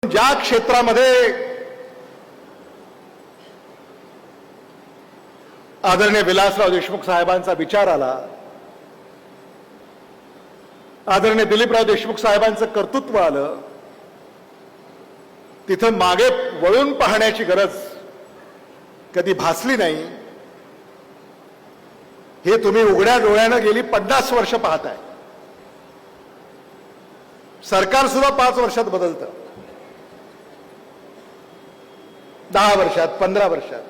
ज्या क्षेत्रामध्ये आदरणीय विलासराव देशमुख साहेबांचा विचार आला, आदरणीय दिलीपराव देशमुख साहेबांचं कर्तृत्व आलं, तिथं मागे वळून पाहण्याची गरज कधी भासली नाही. हे तुम्ही उघड्या डोळ्यानं गेली 50 वर्ष पाहताय. सरकार सुद्धा 5 वर्षात बदलतं, 10 वर्षात, 15 वर्षात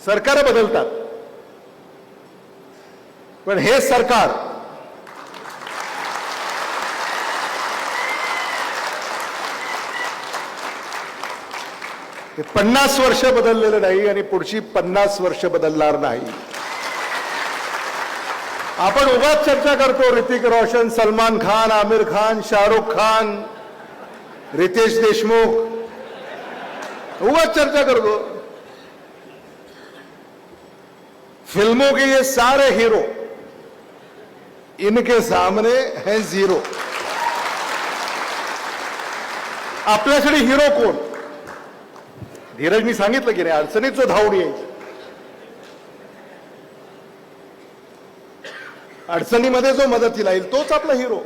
सरकार बदलतात. पण हे सरकार हे 50 वर्ष बदललेलं नाही आणि पुढची 50 वर्ष बदलणार नाही. आपण उगाच चर्चा करतो, ऋतिक रोशन, सलमान खान, आमिर खान, शाहरुख खान, रितेश देशमुख, उगाच चर्चा करतो. फिल्मों के ये सारे हीरो इनके सामने है झिरो. आपल्यासाठी हिरो कोण? धीरजनी सांगितलं की नाही, अडचणीत जो धावून यायची, अडचणीमध्ये जो मदतीला येईल तोच आपला हिरो.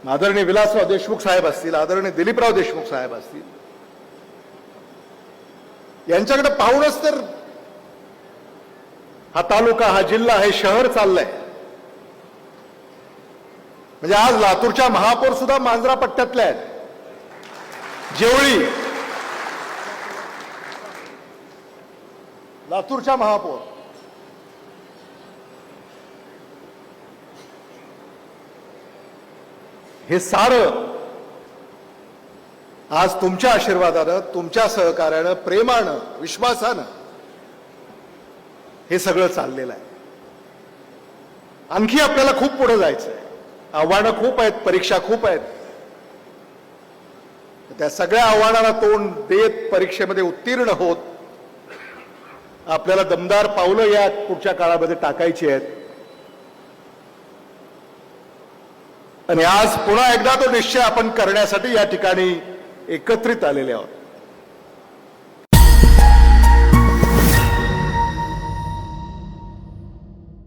आदरणीय विलासराव देशमुख साहेब असतील, आदरणीय दिलीपराव देशमुख साहेब असतील, यांच्याकडे पाहूनच तर हा तालुका, हा जिल्हा, हे शहर चाललंय. म्हणजे आज लातूरच्या महापौर सुद्धा मांजरा पट्ट्यातल्या आहेत. जेवळी लातूरच्या महापौर, हे सारं आज तुमच्या आशीर्वादानं, तुमच्या सहकार्यानं, प्रेमानं, विश्वासानं हे सगळं चाललेलं आहे. आणखी आपल्याला खूप पुढे जायचं आहे. आव्हानं खूप आहेत, परीक्षा खूप आहेत. त्या सगळ्या आव्हानांना तोंड देत परीक्षेमध्ये उत्तीर्ण होत आपल्याला दमदार पावलं या पुढच्या काळामध्ये टाकायची आहेत. आणि आज पुन्हा एकदा तो निश्चय आपण करण्यासाठी या ठिकाणी एकत्रित आलेले आहोत.